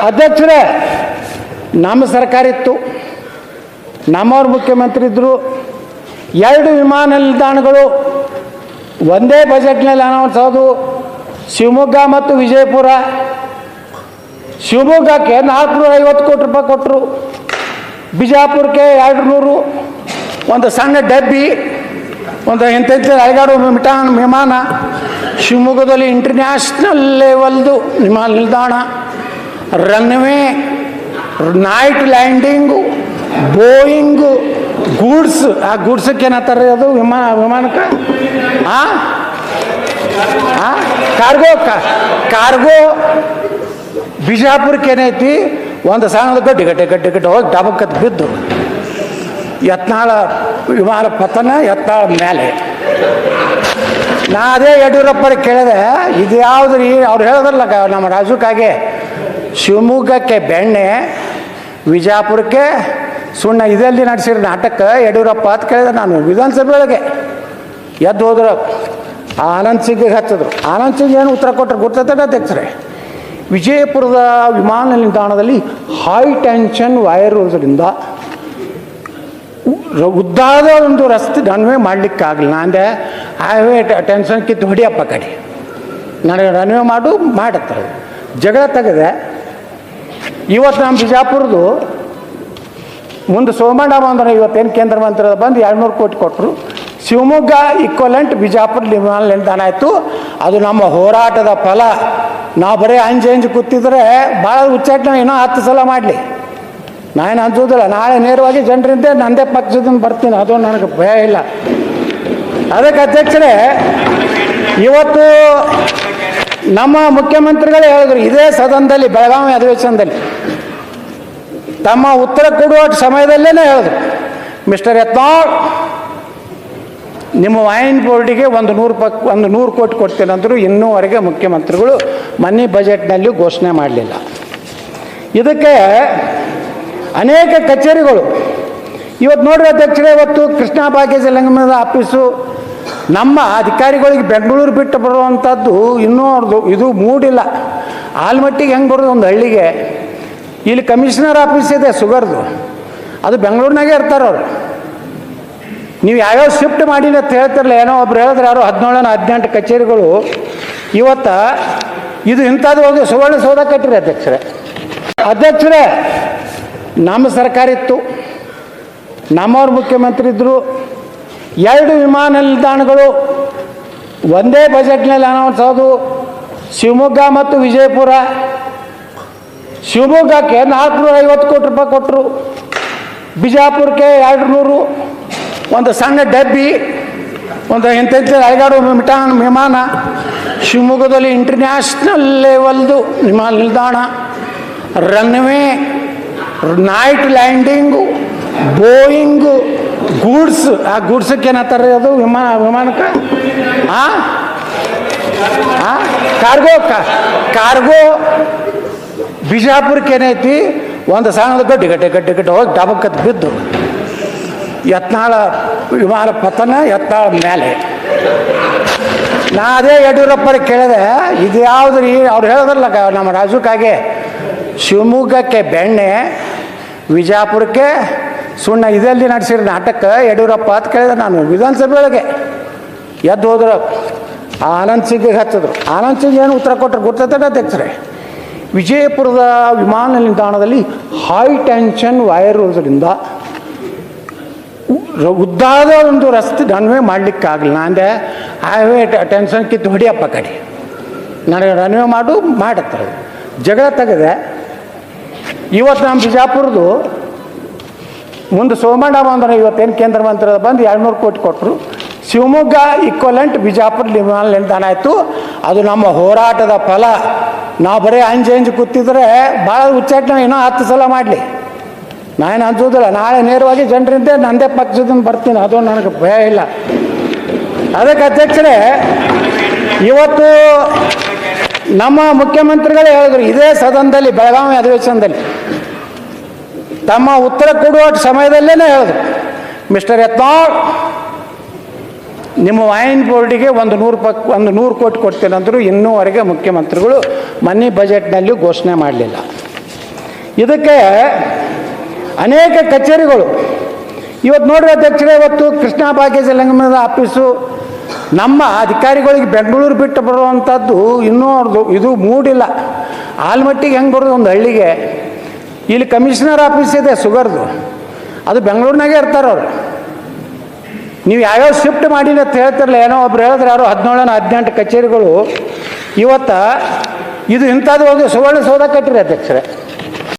ಅಧ್ಯಕ್ಷರೇ, ನಮ್ಮ ಸರ್ಕಾರ ಇತ್ತು, ನಮ್ಮವ್ರು ಮುಖ್ಯಮಂತ್ರಿ ಇದ್ದರು. 2 ವಿಮಾನ ನಿಲ್ದಾಣಗಳು ಒಂದೇ ಬಜೆಟ್ನಲ್ಲಿ ಅನೌನ್ಸ್ ಆದವು. ಶಿವಮೊಗ್ಗ ಮತ್ತು ವಿಜಯಪುರ. ಶಿವಮೊಗ್ಗಕ್ಕೆ 450 ಕೋಟಿ ರೂಪಾಯಿ ಕೊಟ್ಟರು, ಬಿಜಾಪುರಕ್ಕೆ 200, ಒಂದು ಸಣ್ಣ ಡಬ್ಬಿ, ಒಂದು ಇಂಥ ಐದಾರು ವಿಮಾನ. ಶಿವಮೊಗ್ಗದಲ್ಲಿ ಇಂಟರ್ನ್ಯಾಷನಲ್ ಲೆವೆಲ್ದು ವಿಮಾನ ನಿಲ್ದಾಣ, ರನ್ವೇ, ನೈಟ್ ಲ್ಯಾಂಡಿಂಗು, ಬೋಯಿಂಗು, ಗೂಡ್ಸ್. ಆ ಗೂಡ್ಸಕ್ಕೆ ಏನಂತಾರೆ ಅದು ವಿಮಾನಕ್ಕೆ ಕಾರ್ಗೋ. ಬಿಜಾಪುರಕ್ಕೆ ಏನೈತಿ, ಒಂದು ಸಣ್ಣದು ಗಡ್ಡೆ ಹೋಗಿ ಡಬಕ್ಕತ್ತು ಬಿದ್ದು ಯತ್ನಾಳ ವಿಮಾನ ಪತನ, ಯತ್ನಾಳ ಮೇಲೆ. ನಾ ಅದೇ ಯಡಿಯೂರಪ್ಪರಿಗೆ ಕೇಳಿದೆ, ಇದು ಯಾವುದು ರೀ? ಅವ್ರು ಹೇಳಿದ್ರಲ್ಲ ನಮ್ಮ ರಾಜುಕಾಗೆ, ಶಿವಮೊಗ್ಗಕ್ಕೆ ಬೆಣ್ಣೆ, ವಿಜಾಪುರಕ್ಕೆ ಸುಣ್ಣ, ಇದೆಲ್ಲಿ ನಡೆಸಿರಿ ನಾಟಕ ಯಡಿಯೂರಪ್ಪ ಅಂತ ಕೇಳಿದೆ ನಾನು. ವಿಧಾನಸಭೆ ಒಳಗೆ ಎದ್ದು ಹೋದ್ರು, ಆನಂದ್ ಸಿಂಗ್ಗೆ ಹಚ್ಚಿದ್ರು. ಆನಂದ್ ಸಿಂಗ್ ಏನು ಉತ್ತರ ಕೊಟ್ಟರು ಗೊತ್ತೈತೆ ಅಧ್ಯಕ್ಷರೇ? ವಿಜಯಪುರದ ವಿಮಾನ ನಿಲ್ದಾಣದಲ್ಲಿ ಹೈ ಟೆನ್ಷನ್ ವೈರ್ ಇರೋದ್ರಿಂದ ಉದ್ದಾದ ಒಂದು ರಸ್ತೆ ರನ್ವೇ ಮಾಡಲಿಕ್ಕಾಗಲಿಲ್ಲ. ಅಂದೆ ಹೈವೇ ಟೆನ್ಷನ್ ಕಿತ್ತು ಹೊಡಿಯಪ್ಪ ಕಡೆ, ನನಗೆ ರನ್ವೇ ಮಾಡತ್ತಾರೆ. ಜಗಳ ತೆಗೆದೆ. ಇವತ್ತು ನಮ್ಮ ಬಿಜಾಪುರದು ಮುಂದೆ ಸೋಮಣ್ಣ ಬಂದ್ರೆ, ಇವತ್ತೇನು ಕೇಂದ್ರ ಮಂತ್ರಿ ಬಂದು 200 ಕೋಟಿ ಕೊಟ್ಟರು. ಶಿವಮೊಗ್ಗ ಈಕ್ವಲೆಂಟ್ ಬಿಜಾಪುರ ವಿಮಾನ ನಿಲ್ದಾಣ ಆಯಿತು. ಅದು ನಮ್ಮ ಹೋರಾಟದ ಫಲ. ನಾವು ಬರೀ ಅಂಜು ಕೂತಿದ್ರೆ ಭಾಳ ಉಚ್ಚಾಟನೆ ಇನ್ನೂ 10 ಸಲ ಮಾಡಲಿ, ನಾನೇನು ಅನ್ಸೋದಿಲ್ಲ. ನಾಳೆ ನೇರವಾಗಿ ಜನರಿಂದ ನಂದೇ ಪಕ್ಷದಿಂದ ಬರ್ತೀನಿ, ಅದು ನನಗೆ ಭಯ ಇಲ್ಲ. ಅದಕ್ಕೆ ಅಧ್ಯಕ್ಷರೇ, ಇವತ್ತು ನಮ್ಮ ಮುಖ್ಯಮಂತ್ರಿಗಳೇ ಹೇಳಿದ್ರು ಇದೇ ಸದನದಲ್ಲಿ, ಬೆಳಗಾವಿ ಅಧಿವೇಶನದಲ್ಲಿ ತಮ್ಮ ಉತ್ತರ ಕೊಡುವ ಸಮಯದಲ್ಲೇ ಹೇಳಿದ್ರು, ಮಿಸ್ಟರ್ ಯತ್ನಾಳ್, ನಿಮ್ಮ ವೈನ್ ಬೋರ್ಡಿಗೆ ಒಂದು 100 ಕೋಟಿ ಕೊಡ್ತೀನಂದ್ರು. ಇನ್ನೂವರೆಗೆ ಮುಖ್ಯಮಂತ್ರಿಗಳು ಮನಿ ಬಜೆಟ್ನಲ್ಲಿ ಘೋಷಣೆ ಮಾಡಲಿಲ್ಲ. ಇದಕ್ಕೆ ಅನೇಕ ಕಚೇರಿಗಳು ಇವತ್ತು ನೋಡ್ರಿ ಅಧ್ಯಕ್ಷರೇ, ಇವತ್ತು ಕೃಷ್ಣ ಭಾಗ್ಯ ಸಂಗಮದ ಆಫೀಸು ನಮ್ಮ ಅಧಿಕಾರಿಗಳಿಗೆ ಬೆಂಗಳೂರು ಬಿಟ್ಟು ಬರುವಂಥದ್ದು ಇನ್ನೂ ಅವ್ರದ್ದು ಇದು ಮೂಡಿಲ್ಲ. ಆಲ್ಮಟ್ಟಿಗೆ ಹೆಂಗೆ ಬರೋದು ಒಂದು ಹಳ್ಳಿಗೆ? ಇಲ್ಲಿ ಕಮಿಷನರ್ ಆಫೀಸ್ ಇದೆ ಸುಗರ್ದು, ಅದು ಬೆಂಗಳೂರಿನಾಗೆ ಇರ್ತಾರೆ ಅವರು. ನೀವು ಯಾವ್ಯಾವ ಶಿಫ್ಟ್ ಮಾಡಿಲ್ಲ ಅಂತ ಹೇಳ್ತಿರಲ್ಲ, ಏನೋ ಒಬ್ರು ಹೇಳಿದ್ರೆ ಯಾರೋ 17-18 ಕಚೇರಿಗಳು ಇವತ್ತು ಇದು ಇಂಥದ್ದು ಹೋಗಿ ಸುವರ್ಣಸೌಧ ಕಟ್ಟಿರಿ ಅಧ್ಯಕ್ಷರೇ. ನಮ್ಮ ಸರ್ಕಾರ ಇತ್ತು, ನಮ್ಮವ್ರು ಮುಖ್ಯಮಂತ್ರಿ ಇದ್ದರು. 2 ವಿಮಾನ ನಿಲ್ದಾಣಗಳು ಒಂದೇ ಬಜೆಟ್ನಲ್ಲಿ ಅನೌನ್ಸ್ ಆದವು. ಶಿವಮೊಗ್ಗ ಮತ್ತು ವಿಜಯಪುರ. ಶಿವಮೊಗ್ಗಕ್ಕೆ 450 ಕೋಟಿ ರೂಪಾಯಿ ಕೊಟ್ಟರು, ಬಿಜಾಪುರಕ್ಕೆ 200, ಒಂದು ಸಣ್ಣ ಡಬ್ಬಿ, ಒಂದು ಇಂಥ ಐದಾರು ವಿಮಾನ. ಶಿವಮೊಗ್ಗದಲ್ಲಿ ಇಂಟರ್ನ್ಯಾಷನಲ್ ಲೆವೆಲ್ದು ವಿಮಾನ ನಿಲ್ದಾಣ, ರನ್ವೇ, ನೈಟ್ ಲ್ಯಾಂಡಿಂಗು, ಬೋಯಿಂಗು, ಗೂಡ್ಸ್. ಆ ಗೂಡ್ಸಕ್ಕೆ ಏನಂತಾರೆ ಅದು ವಿಮಾನಕ್ಕೆ ಕಾರ್ಗೋ. ಬಿಜಾಪುರಕ್ಕೆ ಏನೈತಿ, ಒಂದು ಸಣ್ಣದು ಗಡ್ಡೆ ಹೋಗಿ ಡಬಕ್ಕತ್ತು ಬಿದ್ದು ಯತ್ನಾಳ ವಿಮಾನ ಪತನ, ಯತ್ನಾಳ ಮೇಲೆ. ನಾ ಅದೇ ಯಡಿಯೂರಪ್ಪರಿಗೆ ಕೇಳಿದೆ, ಇದು ಯಾವುದು ರೀ? ಅವ್ರು ಹೇಳಿದ್ರಲ್ಲ ನಮ್ಮ ರಾಜುಕಾಗೆ, ಶಿವಮೊಗ್ಗಕ್ಕೆ ಬೆಣ್ಣೆ, ವಿಜಾಪುರಕ್ಕೆ ಸುಣ್ಣ, ಇದೆಲ್ಲಿ ನಡೆಸಿರಿ ನಾಟಕ ಯಡಿಯೂರಪ್ಪ ಅಂತ ಕೇಳಿದೆ ನಾನು. ವಿಧಾನಸಭೆ ಒಳಗೆ ಎದ್ದು ಹೋದ್ರು, ಆನಂದ್ ಸಿಂಗ್ಗೆ ಹಚ್ಚಿದ್ರು. ಆನಂದ್ ಸಿಂಗ್ ಏನು ಉತ್ತರ ಕೊಟ್ಟರು ಗೊತ್ತೈತೆ ಅಧ್ಯಕ್ಷರೇ? ವಿಜಯಪುರದ ವಿಮಾನ ನಿಲ್ದಾಣದಲ್ಲಿ ಹೈ ಟೆನ್ಷನ್ ವೈರ್ ಇರೋದ್ರಿಂದ ಉದ್ದಾದ ಒಂದು ರಸ್ತೆ ರನ್ವೇ ಮಾಡಲಿಕ್ಕಾಗಲಿಲ್ಲ. ಅಂದೆ ಹೈವೇ ಟೆನ್ಷನ್ ಕಿತ್ತು ಹೊಡಿಯಪ್ಪ ಕಡೆ, ನನಗೆ ರನ್ವೇ ಮಾಡತ್ತಾರೆ. ಜಗಳ ತೆಗೆದೆ. ಇವತ್ತು ನಮ್ಮ ಬಿಜಾಪುರದು ಮುಂದೆ ಸೋಮಣ್ಣ ಬಂದ್ರೆ, ಇವತ್ತೇನು ಕೇಂದ್ರ ಮಂತ್ರಿ ಬಂದು 200 ಕೋಟಿ ಕೊಟ್ಟರು. ಶಿವಮೊಗ್ಗ ಈಕ್ವಲೆಂಟ್ ಬಿಜಾಪುರ ವಿಮಾನ ನಿಲ್ದಾಣ ಆಯಿತು. ಅದು ನಮ್ಮ ಹೋರಾಟದ ಫಲ. ನಾವು ಬರೀ ಅಂಜು ಕೂತಿದ್ರೆ ಭಾಳ ಉಚ್ಚಾಟನೆ ಇನ್ನೂ 10 ಸಲ ಮಾಡಲಿ, ನಾನೇನು ಅನ್ಸೋದಿಲ್ಲ. ನಾಳೆ ನೇರವಾಗಿ ಜನರಿಂದ ನಂದೇ ಪಕ್ಷದಿಂದ ಬರ್ತೀನಿ, ಅದು ನನಗೆ ಭಯ ಇಲ್ಲ. ಅದಕ್ಕೆ ಅಧ್ಯಕ್ಷರೇ, ಇವತ್ತು ನಮ್ಮ ಮುಖ್ಯಮಂತ್ರಿಗಳೇ ಹೇಳಿದ್ರು ಇದೇ ಸದನದಲ್ಲಿ, ಬೆಳಗಾವಿ ಅಧಿವೇಶನದಲ್ಲಿ ತಮ್ಮ ಉತ್ತರ ಕೊಡುವ ಸಮಯದಲ್ಲೇ ಹೇಳಿದ್ರು, ಮಿಸ್ಟರ್ ಯತ್ನಾಳ್, ನಿಮ್ಮ ವೈನ್ ಬೋರ್ಡಿಗೆ ಒಂದು 100 ಕೋಟಿ ಕೊಡ್ತೀನಂದ್ರು. ಇನ್ನೂವರೆಗೆ ಮುಖ್ಯಮಂತ್ರಿಗಳು ಮನಿ ಬಜೆಟ್ನಲ್ಲಿ ಘೋಷಣೆ ಮಾಡಲಿಲ್ಲ. ಇದಕ್ಕೆ ಅನೇಕ ಕಚೇರಿಗಳು ಇವತ್ತು ನೋಡ್ರಿ ಅಧ್ಯಕ್ಷರೇ, ಇವತ್ತು ಕೃಷ್ಣ ಭಾಗ್ಯಜಲಂಗಮದ ಆಫೀಸು ನಮ್ಮ ಅಧಿಕಾರಿಗಳಿಗೆ ಬೆಂಗಳೂರು ಬಿಟ್ಟು ಬರುವಂಥದ್ದು ಇನ್ನೂ ಅವ್ರದ್ದು ಇದು ಮೂಡಿಲ್ಲ. ಆಲ್ಮಟ್ಟಿಗೆ ಹೆಂಗೆ ಬರೋದು ಒಂದು ಹಳ್ಳಿಗೆ, ಇಲ್ಲಿ ಕಮಿಷನರ್ ಆಫೀಸ್ ಇದೆ ಶುಗರ್ದು, ಅದು ಬೆಂಗಳೂರಿನಾಗೆ ಇರ್ತಾರೆ ಅವರು. ನೀವು ಯಾವ್ಯಾವ ಶಿಫ್ಟ್ ಮಾಡಿಲ್ಲ ಅಂತ ಹೇಳ್ತಿರಲ್ಲ, ಏನೋ ಒಬ್ರು ಹೇಳಿದ್ರೆ ಯಾರೋ 17-18 ಕಚೇರಿಗಳು ಇವತ್ತು ಇದು ಇಂಥದ್ದು ಹೋಗಿ ಸುವರ್ಣ ಸೌಧ ಕಟ್ಟಿರಿ ಅಧ್ಯಕ್ಷರೇ.